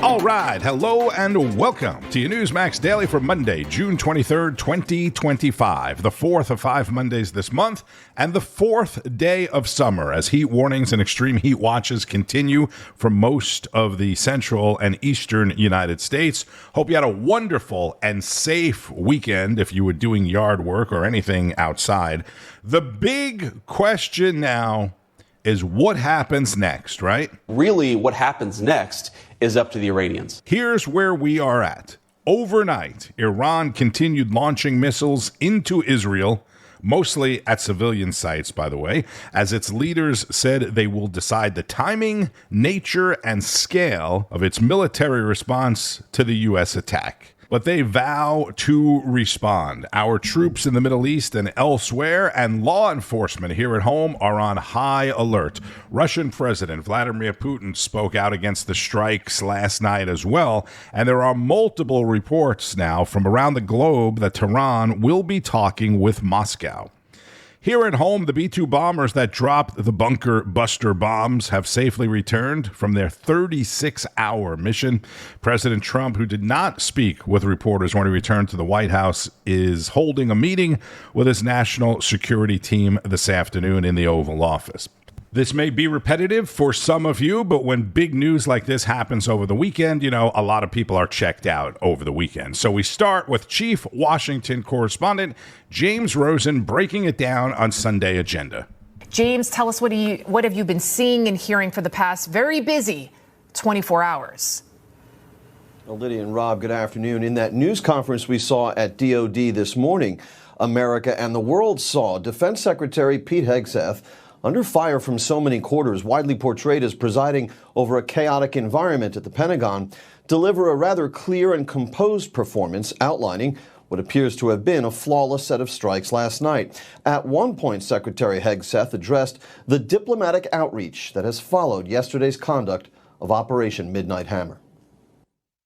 All right, hello and welcome to your Newsmax Daily for Monday, June 23rd, 2025, the fourth of 5 Mondays this month, and the fourth day of summer as heat warnings and extreme heat watches continue for most of the central and eastern United States. Hope you had a wonderful and safe weekend if you were doing yard work or anything outside. The big question now is what happens next, right? Really, what happens next is up to the Iranians. Here's where we are at. Overnight, Iran continued launching missiles into Israel, mostly at civilian sites, by the way, as its leaders said they will decide the timing, nature, and scale of its military response to the U.S. attack. But they vow to respond. Our troops in the Middle East and elsewhere and law enforcement here at home are on high alert. Russian President Vladimir Putin spoke out against the strikes last night as well, and there are multiple reports now from around the globe that Tehran will be talking with Moscow. Here at home, the B-2 bombers that dropped the bunker buster bombs have safely returned from their 36-hour mission. President Trump, who did not speak with reporters when he returned to the White House, is holding a meeting with his national security team this afternoon in the Oval Office. This may be repetitive for some of you, but when big news like this happens over the weekend, a lot of people are checked out over the weekend. So we start with Chief Washington Correspondent James Rosen breaking it down on Sunday Agenda. James, tell us what have you been seeing and hearing for the past very busy 24 hours? Well, Lydia and Rob, good afternoon. In that news conference we saw at DOD this morning, America and the world saw Defense Secretary Pete Hegseth under fire from so many quarters, widely portrayed as presiding over a chaotic environment at the Pentagon, deliver a rather clear and composed performance outlining what appears to have been a flawless set of strikes last night. At one point, Secretary Hegseth addressed the diplomatic outreach that has followed yesterday's conduct of Operation Midnight Hammer.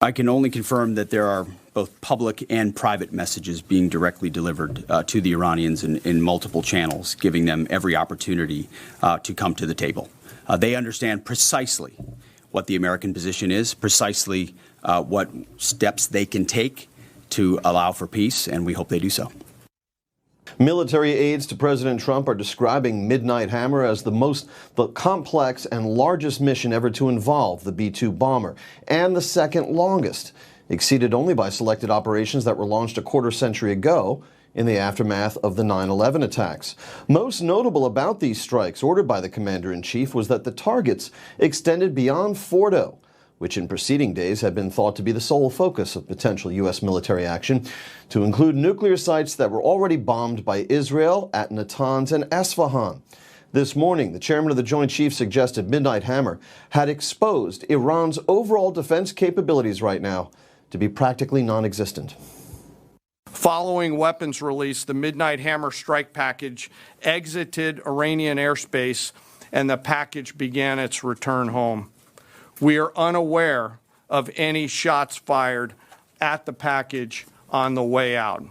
I can only confirm that there are both public and private messages being directly delivered to the Iranians in multiple channels, giving them every opportunity to come to the table. They understand precisely what the American position is, precisely what steps they can take to allow for peace, and we hope they do so. Military aides to President Trump are describing Midnight Hammer as the complex and largest mission ever to involve the B-2 bomber, and the second longest, exceeded only by selected operations that were launched a quarter century ago in the aftermath of the 9/11 attacks. Most notable about these strikes ordered by the commander-in-chief was that the targets extended beyond Fordo, which in preceding days had been thought to be the sole focus of potential U.S. military action, to include nuclear sites that were already bombed by Israel at Natanz and Esfahan. This morning, the chairman of the Joint Chiefs suggested Midnight Hammer had exposed Iran's overall defense capabilities right now to be practically non-existent. Following weapons release, the Midnight Hammer strike package exited Iranian airspace and the package began its return home. We are unaware of any shots fired at the package on the way out.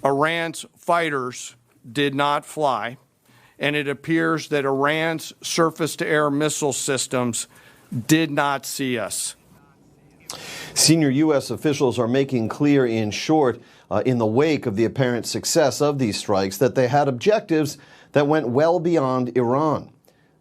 Iran's fighters did not fly, and it appears that Iran's surface-to-air missile systems did not see us. Senior U.S. officials are making clear, in short, in the wake of the apparent success of these strikes, that they had objectives that went well beyond Iran.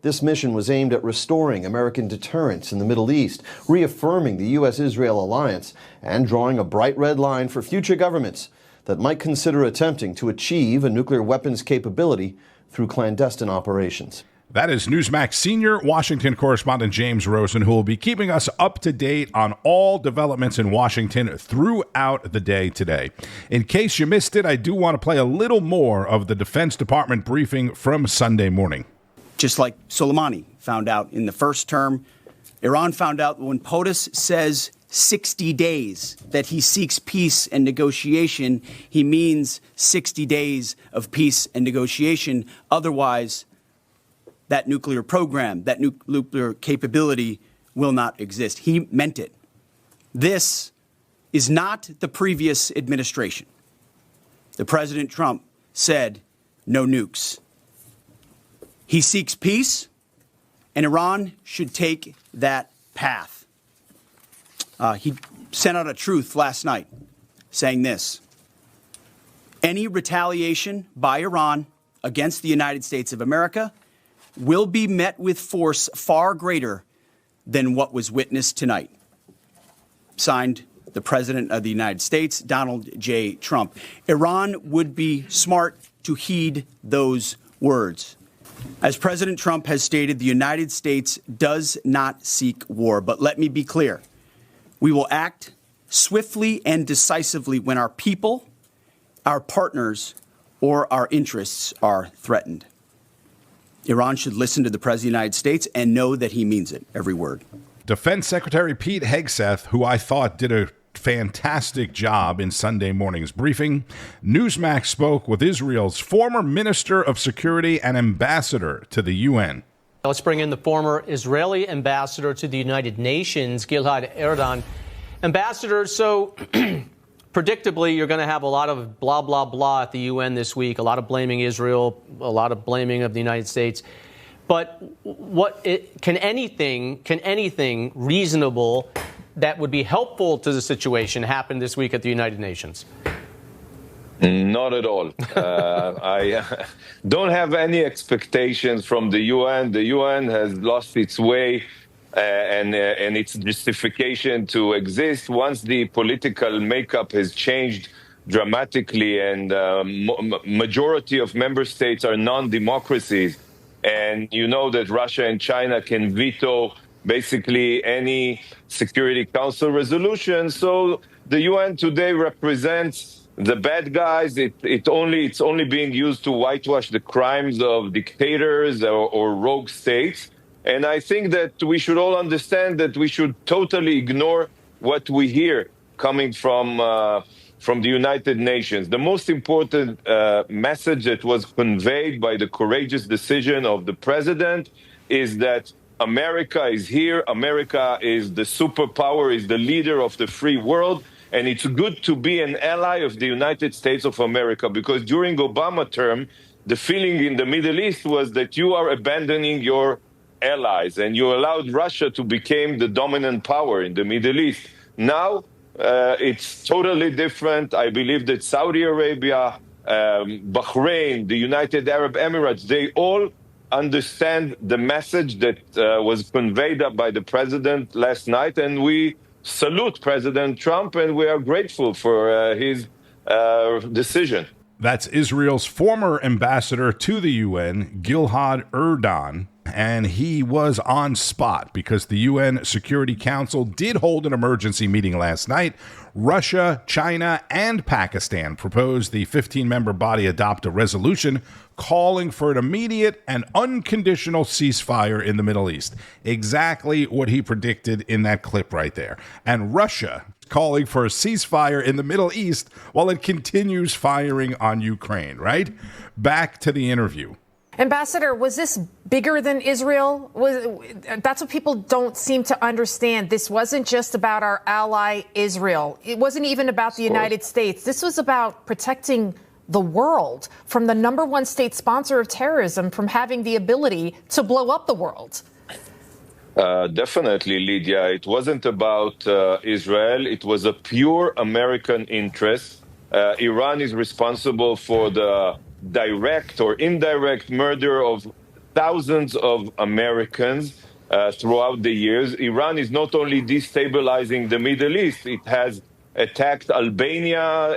This mission was aimed at restoring American deterrence in the Middle East, reaffirming the U.S.-Israel alliance, and drawing a bright red line for future governments that might consider attempting to achieve a nuclear weapons capability through clandestine operations. That is Newsmax senior Washington correspondent James Rosen, who will be keeping us up to date on all developments in Washington throughout the day today. In case you missed it, I do want to play a little more of the Defense Department briefing from Sunday morning. Just like Soleimani found out in the first term, Iran found out when POTUS says 60 days that he seeks peace and negotiation, he means 60 days of peace and negotiation. Otherwise, that nuclear program, that nuclear capability will not exist. He meant it. This is not the previous administration. The President Trump said no nukes. He seeks peace, and Iran should take that path. He sent out a truth last night saying this: any retaliation by Iran against the United States of America will be met with force far greater than what was witnessed tonight. Signed, the President of the United States, Donald J. Trump. Iran would be smart to heed those words. As President Trump has stated, the United States does not seek war. But let me be clear. We will act swiftly and decisively when our people, our partners, or our interests are threatened. Iran should listen to the President of the United States and know that he means it, every word. Defense Secretary Pete Hegseth, who I thought did a fantastic job in Sunday morning's briefing. Newsmax spoke with Israel's former Minister of Security and Ambassador to the UN. Let's bring in the former Israeli ambassador to the United Nations, Gilad Erdan. Ambassador, so predictably, you're going to have a lot of blah, blah, blah at the UN this week, a lot of blaming Israel, a lot of blaming of the United States. But can anything reasonable that would be helpful to the situation happen this week at the United Nations? Not at all. I don't have any expectations from the UN. The UN has lost its way and its justification to exist. Once the political makeup has changed dramatically and majority of member states are non-democracies, and you know that Russia and China can veto basically any Security Council resolution. So the UN today represents the bad guys. It's only being used to whitewash the crimes of dictators or rogue states. And I think that we should all understand that we should totally ignore what we hear coming from the United Nations. The most important message that was conveyed by the courageous decision of the president is that America is here. America is the superpower, is the leader of the free world. And it's good to be an ally of the United States of America, because during Obama term, the feeling in the Middle East was that you are abandoning your allies and you allowed Russia to become the dominant power in the Middle East. Now, it's totally different. I believe that Saudi Arabia, Bahrain, the United Arab Emirates, they all understand the message that was conveyed by the president last night, and we salute President Trump, and we are grateful for his decision. That's Israel's former ambassador to the UN, Gilad Erdan, and he was on spot because the UN Security Council did hold an emergency meeting last night. Russia, China, and Pakistan proposed the 15-member body adopt a resolution calling for an immediate and unconditional ceasefire in the Middle East. Exactly what he predicted in that clip right there. And Russia calling for a ceasefire in the Middle East while it continues firing on Ukraine, right? Back to the interview. Ambassador, was this bigger than Israel? That's what people don't seem to understand. This wasn't just about our ally Israel. It wasn't even about the United States. This was about protecting the world from the number one state sponsor of terrorism from having the ability to blow up the world. Definitely, Lydia. It wasn't about Israel. It was a pure American interest. Iran is responsible for the direct or indirect murder of thousands of Americans throughout the years. Iran is not only destabilizing the Middle East, it has attacked Albania,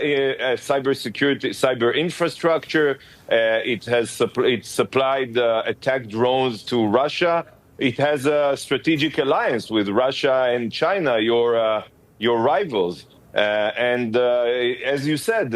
cyber infrastructure. It has supplied attack drones to Russia. It has a strategic alliance with Russia and China, your rivals. As you said,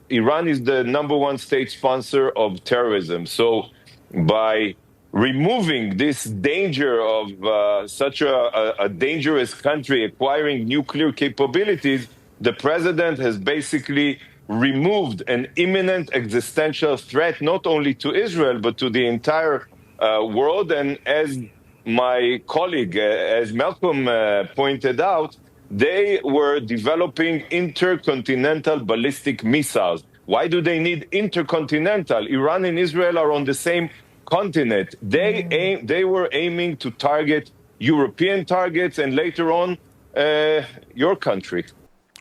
Iran is the number one state sponsor of terrorism. So by removing this danger of such a dangerous country acquiring nuclear capabilities, the president has basically removed an imminent existential threat not only to Israel, but to the entire world. And as my colleague, as Malcolm pointed out, they were developing intercontinental ballistic missiles. Why do they need intercontinental? Iran and Israel are on the same continent. They were aiming to target European targets and later on your country.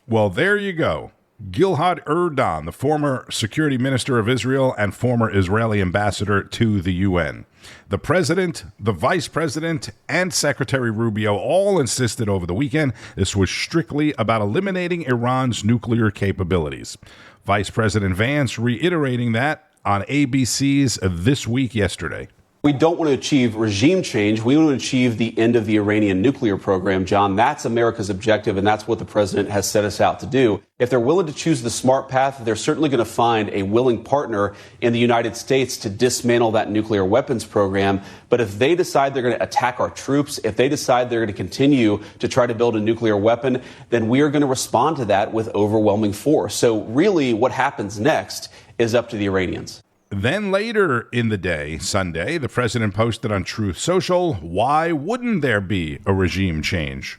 Well, there you go. Gilad Erdan, the former security minister of Israel and former Israeli ambassador to the UN. The president, the vice president, and Secretary Rubio all insisted over the weekend this was strictly about eliminating Iran's nuclear capabilities. Vice President Vance reiterating that on ABC's This Week yesterday. We don't want to achieve regime change. We want to achieve the end of the Iranian nuclear program, John. That's America's objective, and that's what the president has set us out to do. If they're willing to choose the smart path, they're certainly going to find a willing partner in the United States to dismantle that nuclear weapons program. But if they decide they're going to attack our troops, if they decide they're going to continue to try to build a nuclear weapon, then we are going to respond to that with overwhelming force. So really what happens next is up to the Iranians. Then later in the day, Sunday, the president posted on Truth Social, "Why wouldn't there be a regime change? ?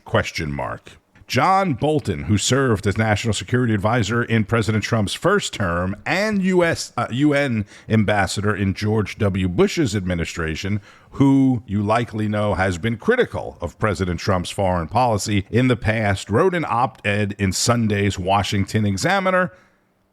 John Bolton, who served as National Security Advisor in President Trump's first term and UN ambassador in George W. Bush's administration, who you likely know has been critical of President Trump's foreign policy in the past, wrote an op-ed in Sunday's Washington Examiner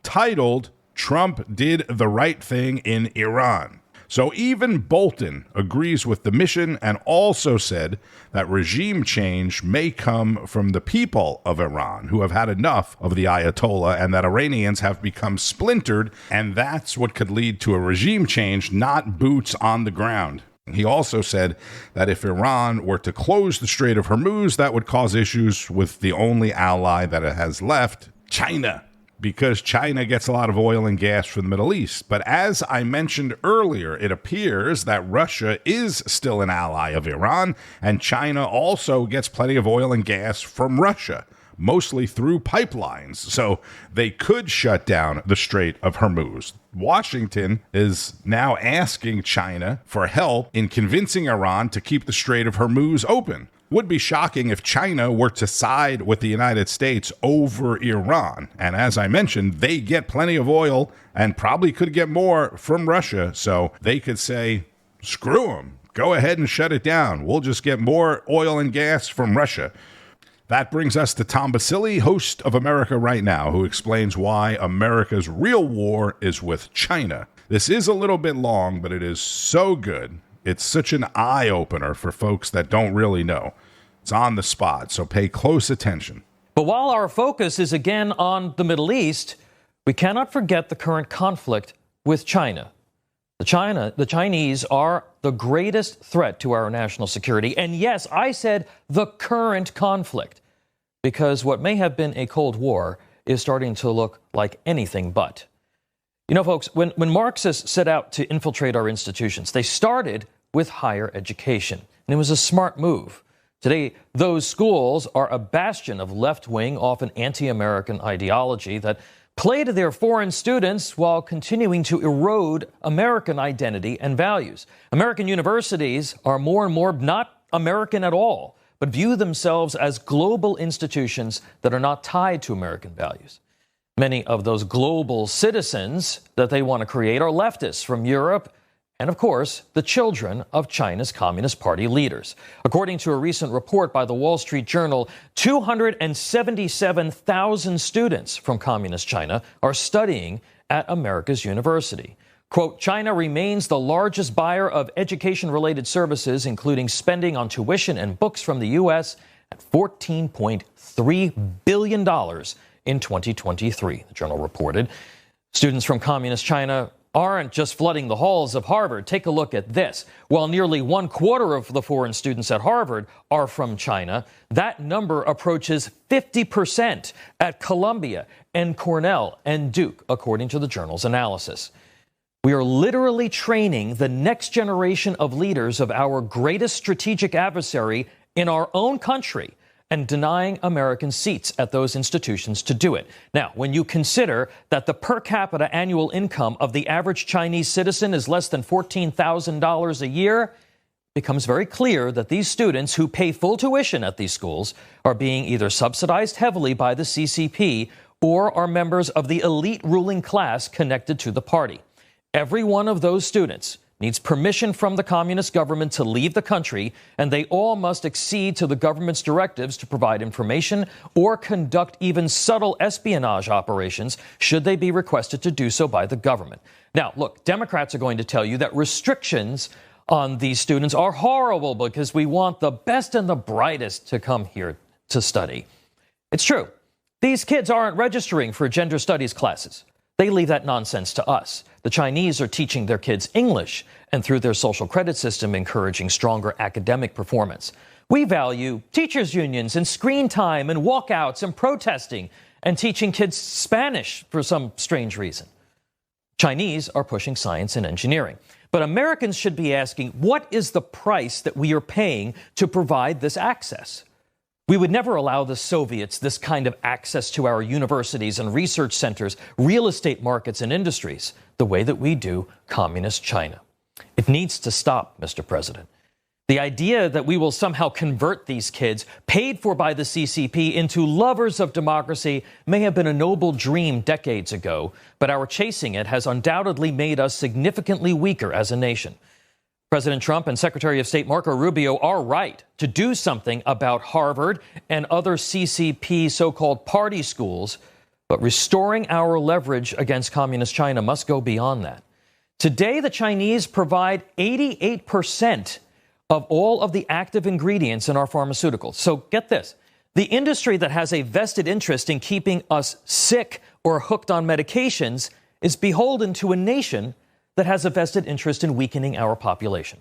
titled, "Trump did the right thing in Iran." So even Bolton agrees with the mission and also said that regime change may come from the people of Iran who have had enough of the Ayatollah and that Iranians have become splintered, and that's what could lead to a regime change, not boots on the ground. He also said that if Iran were to close the Strait of Hormuz, that would cause issues with the only ally that it has left, China, because China gets a lot of oil and gas from the Middle East. But as I mentioned earlier, it appears that Russia is still an ally of Iran, and China also gets plenty of oil and gas from Russia, mostly through pipelines. So they could shut down the Strait of Hormuz. Washington is now asking China for help in convincing Iran to keep the Strait of Hormuz open. Would be shocking if China were to side with the United States over Iran. And as I mentioned, they get plenty of oil and probably could get more from Russia. So they could say, screw them, go ahead and shut it down. We'll just get more oil and gas from Russia. That brings us to Tom Basile, host of America Right Now, who explains why America's real war is with China. This is a little bit long, but it is so good. It's such an eye-opener for folks that don't really know. It's on the spot, so pay close attention. But while our focus is again on the Middle East, we cannot forget the current conflict with China. The Chinese are the greatest threat to our national security. And yes, I said the current conflict, because what may have been a Cold War is starting to look like anything but. You know, folks, when Marxists set out to infiltrate our institutions, they started with higher education. And it was a smart move. Today, those schools are a bastion of left-wing, often anti-American ideology that play to their foreign students while continuing to erode American identity and values. American universities are more and more not American at all, but view themselves as global institutions that are not tied to American values. Many of those global citizens that they want to create are leftists from Europe and, of course, the children of China's Communist Party leaders. According to a recent report by the Wall Street Journal, 277,000 students from Communist China are studying at America's university. Quote, China remains the largest buyer of education-related services, including spending on tuition and books from the U.S. at $14.3 billion in 2023, the journal reported. Students from Communist China aren't just flooding the halls of Harvard. Take a look at this. While nearly 1/4 of the foreign students at Harvard are from China, that number approaches 50% at Columbia and Cornell and Duke, according to the journal's analysis. We are literally training the next generation of leaders of our greatest strategic adversary in our own country and denying American seats at those institutions to do it. Now, when you consider that the per capita annual income of the average Chinese citizen is less than $14,000 a year, it becomes very clear that these students who pay full tuition at these schools are being either subsidized heavily by the CCP or are members of the elite ruling class connected to the party. Every one of those students needs permission from the communist government to leave the country, and they all must accede to the government's directives to provide information or conduct even subtle espionage operations should they be requested to do so by the government. Now, look, Democrats are going to tell you that restrictions on these students are horrible because we want the best and the brightest to come here to study. It's true. These kids aren't registering for gender studies classes. They leave that nonsense to us. The Chinese are teaching their kids English and through their social credit system encouraging stronger academic performance. We value teachers' unions and screen time and walkouts and protesting and teaching kids Spanish for some strange reason. Chinese are pushing science and engineering. But Americans should be asking, what is the price that we are paying to provide this access? We would never allow the Soviets this kind of access to our universities and research centers, real estate markets and industries, the way that we do communist China. It needs to stop, Mr. President. The idea that we will somehow convert these kids, paid for by the CCP, into lovers of democracy may have been a noble dream decades ago, but our chasing it has undoubtedly made us significantly weaker as a nation. President Trump and Secretary of State Marco Rubio are right to do something about Harvard and other CCP so-called party schools, but restoring our leverage against communist China must go beyond that. Today, the Chinese provide 88% of all of the active ingredients in our pharmaceuticals. So get this. The industry that has a vested interest in keeping us sick or hooked on medications is beholden to a nation that has a vested interest in weakening our population.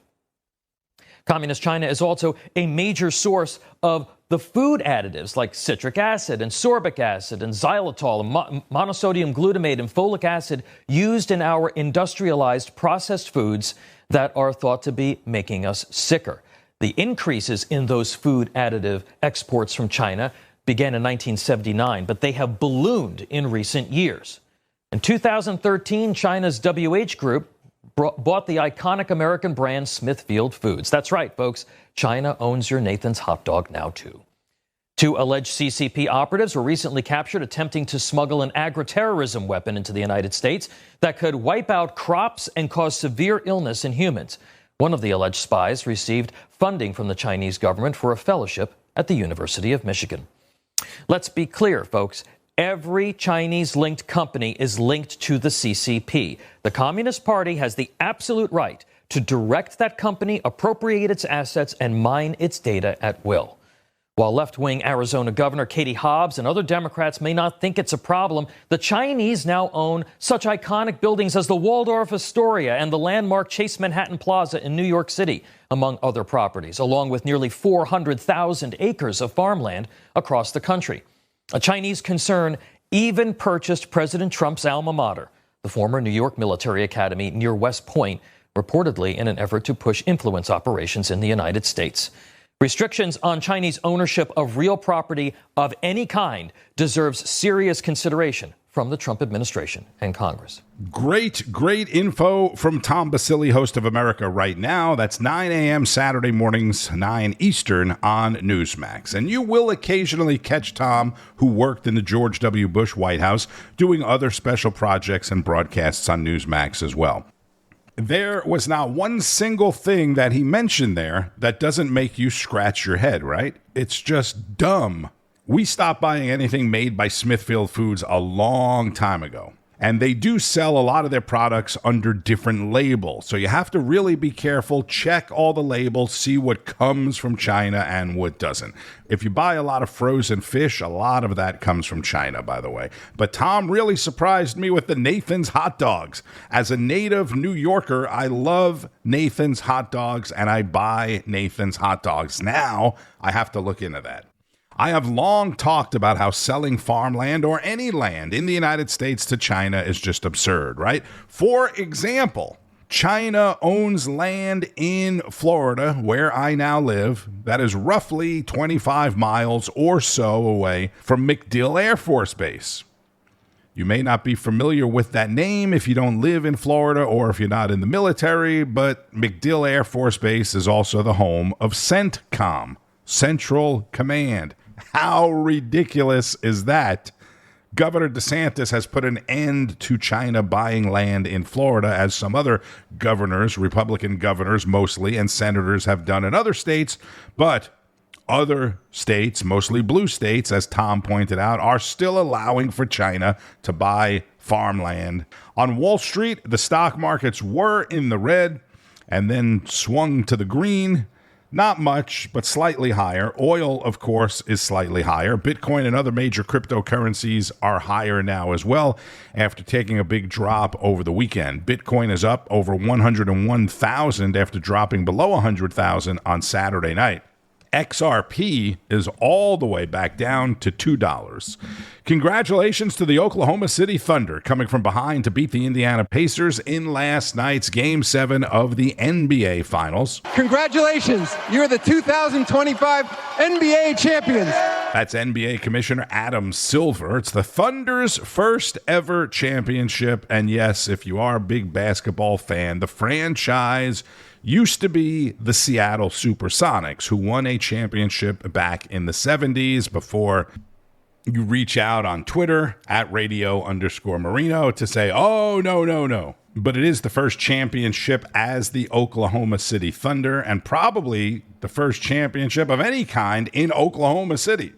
Communist China is also a major source of the food additives like citric acid and sorbic acid and xylitol and monosodium glutamate and folic acid used in our industrialized processed foods that are thought to be making us sicker. The increases in those food additive exports from China began in 1979, but they have ballooned in recent years. In 2013, China's WH Group bought the iconic American brand Smithfield Foods. That's right, folks. China owns your Nathan's hot dog now, too. Two alleged CCP operatives were recently captured attempting to smuggle an agri-terrorism weapon into the United States that could wipe out crops and cause severe illness in humans. One of the alleged spies received funding from the Chinese government for a fellowship at the University of Michigan. Let's be clear, folks. Every Chinese-linked company is linked to the CCP. The Communist Party has the absolute right to direct that company, appropriate its assets, and mine its data at will. While left-wing Arizona Governor Katie Hobbs and other Democrats may not think it's a problem, the Chinese now own such iconic buildings as the Waldorf Astoria and the landmark Chase Manhattan Plaza in New York City, among other properties, along with nearly 400,000 acres of farmland across the country. A Chinese concern even purchased President Trump's alma mater, the former New York Military Academy near West Point, reportedly in an effort to push influence operations in the United States. Restrictions on Chinese ownership of real property of any kind deserves serious consideration from the Trump administration and Congress. Great info from Tom Basile, host of America Right Now. That's 9 a.m. Saturday mornings, 9 Eastern on Newsmax. And you will occasionally catch Tom, who worked in the George W. Bush White House, doing other special projects and broadcasts on Newsmax as well. There was not one single thing that he mentioned there that doesn't make you scratch your head, right? It's just dumb. We stopped buying anything made by Smithfield Foods a long time ago. And they do sell a lot of their products under different labels. So you have to really be careful, check all the labels, see what comes from China and what doesn't. If you buy a lot of frozen fish, a lot of that comes from China, by the way. But Tom really surprised me with the Nathan's hot dogs. As a native New Yorker, I love Nathan's hot dogs and I buy Nathan's hot dogs. Now I have to look into that. I have long talked about how selling farmland or any land in the United States to China is just absurd, right? For example, China owns land in Florida, where I now live, that is roughly 25 miles or so away from MacDill Air Force Base. You may not be familiar with that name if you don't live in Florida or if you're not in the military, but MacDill Air Force Base is also the home of CENTCOM, Central Command. How ridiculous is that? Governor DeSantis has put an end to China buying land in Florida, as some other governors, Republican governors mostly, and senators have done in other states. But other states, mostly blue states, as Tom pointed out, are still allowing for China to buy farmland. On Wall Street, the stock markets were in the red and then swung to the green. Not much, but slightly higher. Oil, of course, is slightly higher. Bitcoin and other major cryptocurrencies are higher now as well after taking a big drop over the weekend. Bitcoin is up over 101,000 after dropping below 100,000 on Saturday night. XRP is all the way back down to $2. Congratulations to the Oklahoma City Thunder coming from behind to beat the Indiana Pacers in last night's Game 7 of the NBA Finals. Congratulations, you're the 2025 NBA champions. That's NBA Commissioner Adam Silver. It's the Thunder's first ever championship. And yes, if you are a big basketball fan, the franchise used to be the Seattle Supersonics, who won a championship back in the 70s before you reach out on Twitter at @radio_Marino to say, oh, no. But it is the first championship as the Oklahoma City Thunder, and probably the first championship of any kind in Oklahoma City.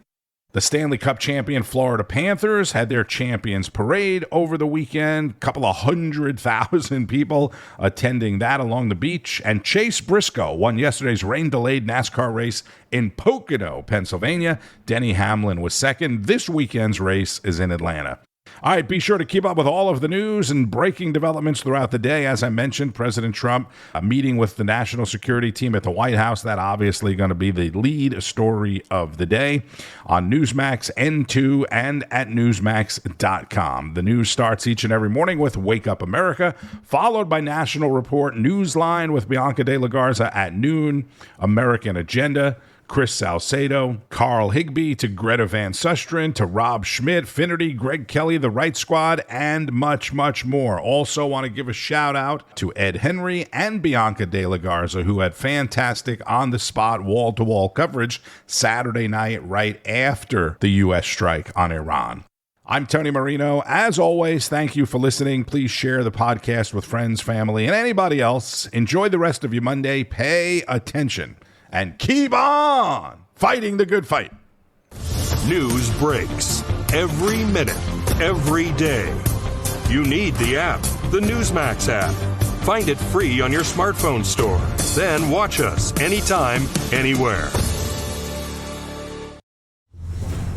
The Stanley Cup champion Florida Panthers had their champions parade over the weekend. A couple of 100,000 people attending that along the beach. And Chase Briscoe won yesterday's rain-delayed NASCAR race in Pocono, Pennsylvania. Denny Hamlin was second. This weekend's race is in Atlanta. All right, be sure to keep up with all of the news and breaking developments throughout the day. As I mentioned, President Trump meeting with the national security team at the White House. That obviously going to be the lead story of the day on Newsmax, N2, and at NEWSMAXDaily.com. The news starts each and every morning with Wake Up America, followed by National Report Newsline with Bianca De La Garza at noon, American Agenda, Chris Salcedo, Carl Higbee, to Greta Van Susteren, to Rob Schmidt, Finnerty, Greg Kelly, The Right Squad, and much, much more. Also want to give a shout out to Ed Henry and Bianca De La Garza, who had fantastic on-the-spot, wall-to-wall coverage Saturday night right after the U.S. strike on Iran. I'm Tony Marino. As always, thank you for listening. Please share the podcast with friends, family, and anybody else. Enjoy the rest of your Monday. Pay attention. And keep on fighting the good fight. News breaks every minute, every day. You need the app, the Newsmax app. Find it free on your smartphone store. Then watch us anytime, anywhere.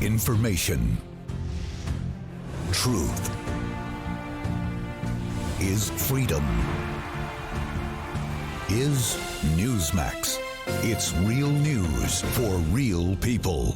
Information. Truth. Is freedom. Is Newsmax. It's real news for real people.